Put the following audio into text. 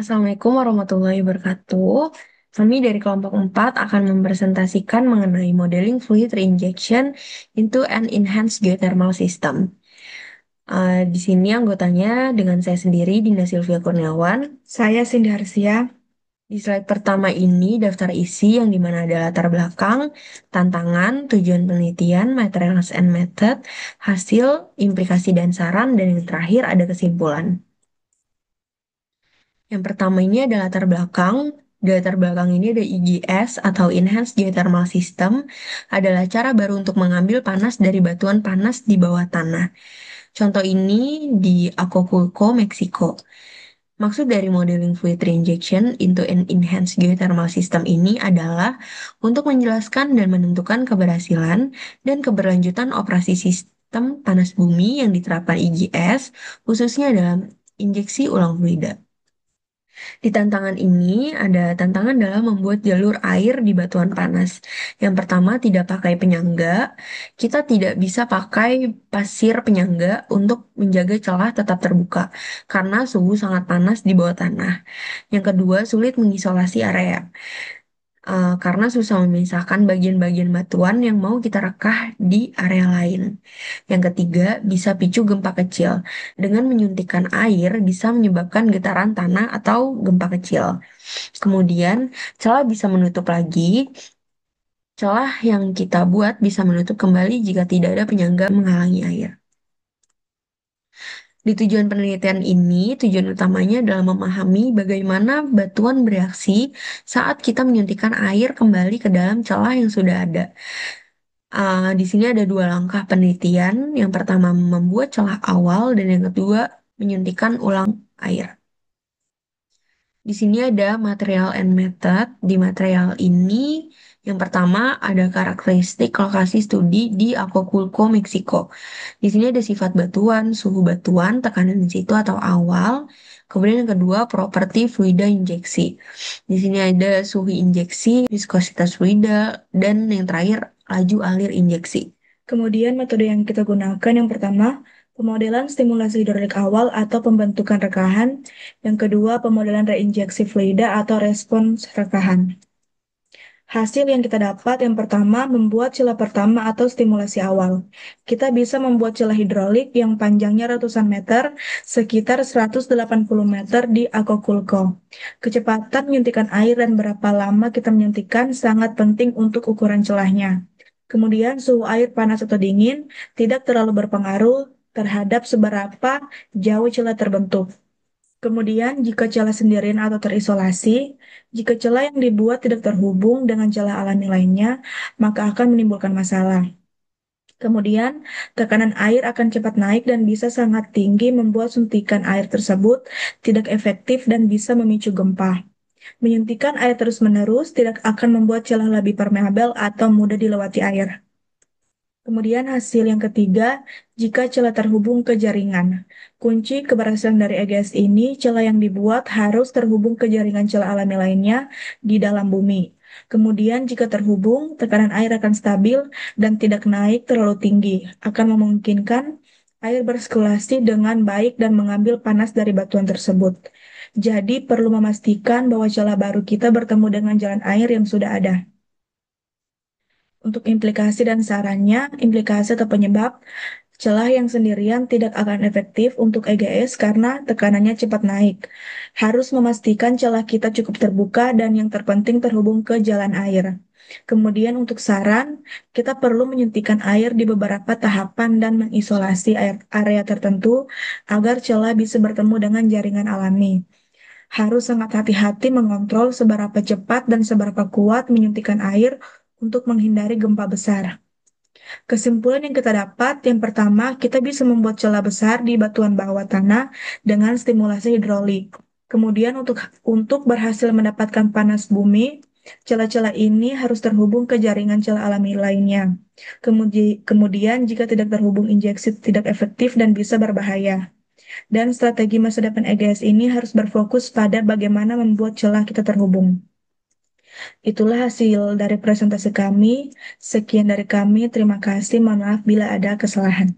Assalamualaikum warahmatullahi wabarakatuh. Kami dari kelompok 4 akan mempresentasikan mengenai modeling fluid reinjection into an enhanced geothermal system. Di sini anggotanya dengan saya sendiri, Dinda Sylvia Kurniawan. Saya Cindy Harsia. Di slide pertama ini daftar isi yang dimana ada latar belakang, tantangan, tujuan penelitian, materials and method, hasil, implikasi dan saran, dan yang terakhir ada kesimpulan. Yang pertama ini ada latar belakang. Di latar belakang ini ada EGS atau Enhanced Geothermal System, adalah cara baru untuk mengambil panas dari batuan panas di bawah tanah. Contoh ini di Acapulco, Meksiko. Maksud dari modeling fluid reinjection into an enhanced geothermal system ini adalah untuk menjelaskan dan menentukan keberhasilan dan keberlanjutan operasi sistem panas bumi yang diterapkan EGS, khususnya dalam injeksi ulang fluida. Di tantangan ini ada tantangan dalam membuat jalur air di batuan panas. Yang pertama, tidak pakai penyangga. Kita tidak bisa pakai pasir penyangga untuk menjaga celah tetap terbuka karena suhu sangat panas di bawah tanah. Yang kedua, sulit mengisolasi area karena susah memisahkan bagian-bagian batuan yang mau kita rekah di area lain. Yang ketiga, bisa picu gempa kecil. Dengan menyuntikkan air bisa menyebabkan getaran tanah atau gempa kecil. Kemudian, celah bisa menutup lagi. Celah yang kita buat bisa menutup kembali jika tidak ada penyangga menghalangi air. Di tujuan penelitian ini, tujuan utamanya adalah memahami bagaimana batuan bereaksi saat kita menyuntikkan air kembali ke dalam celah yang sudah ada. Di sini ada dua langkah penelitian. Yang pertama membuat celah awal dan yang kedua menyuntikkan ulang air. Di sini ada material and method. Di material ini yang pertama ada karakteristik lokasi studi di Acapulco, Meksiko. Di sini ada sifat batuan, suhu batuan, tekanan in situ atau awal. Kemudian yang kedua properti fluida injeksi. Di sini ada suhu injeksi, viskositas fluida, dan yang terakhir laju alir injeksi. Kemudian metode yang kita gunakan yang pertama, pemodelan stimulasi hidrolik awal atau pembentukan rekahan. Yang kedua, pemodelan reinjeksi fluida atau respons rekahan. Hasil yang kita dapat yang pertama, membuat celah pertama atau stimulasi awal. Kita bisa membuat celah hidrolik yang panjangnya ratusan meter, sekitar 180 meter di Acapulco. Kecepatan menyuntikkan air dan berapa lama kita menyuntikkan sangat penting untuk ukuran celahnya. Kemudian suhu air panas atau dingin tidak terlalu berpengaruh terhadap seberapa jauh celah terbentuk. Kemudian, jika celah sendirian atau terisolasi, jika celah yang dibuat tidak terhubung dengan celah alami lainnya, maka akan menimbulkan masalah. Kemudian, tekanan air akan cepat naik dan bisa sangat tinggi membuat suntikan air tersebut tidak efektif dan bisa memicu gempa. Menyuntikkan air terus-menerus tidak akan membuat celah lebih permeabel atau mudah dilewati air. Kemudian hasil yang ketiga, jika celah terhubung ke jaringan. Kunci keberhasilan dari EGS ini, celah yang dibuat harus terhubung ke jaringan celah alami lainnya di dalam bumi. Kemudian jika terhubung, tekanan air akan stabil dan tidak naik terlalu tinggi, akan memungkinkan air bersirkulasi dengan baik dan mengambil panas dari batuan tersebut. Jadi perlu memastikan bahwa celah baru kita bertemu dengan jalan air yang sudah ada. Untuk implikasi dan sarannya, implikasi atau penyebab, celah yang sendirian tidak akan efektif untuk EGS karena tekanannya cepat naik. Harus memastikan celah kita cukup terbuka dan yang terpenting terhubung ke jalan air. Kemudian untuk saran, kita perlu menyuntikkan air di beberapa tahapan dan mengisolasi area tertentu agar celah bisa bertemu dengan jaringan alami. Harus sangat hati-hati mengontrol seberapa cepat dan seberapa kuat menyuntikkan air untuk menghindari gempa besar. Kesimpulan yang kita dapat, yang pertama, kita bisa membuat celah besar di batuan bawah tanah dengan stimulasi hidrolik. Kemudian untuk berhasil mendapatkan panas bumi, celah-celah ini harus terhubung ke jaringan celah alami lainnya. Kemudian jika tidak terhubung, injeksi tidak efektif dan bisa berbahaya. Dan strategi masa depan EGS ini harus berfokus pada bagaimana membuat celah kita terhubung. Itulah hasil dari presentasi kami. Sekian dari kami. Terima kasih. Mohon maaf bila ada kesalahan.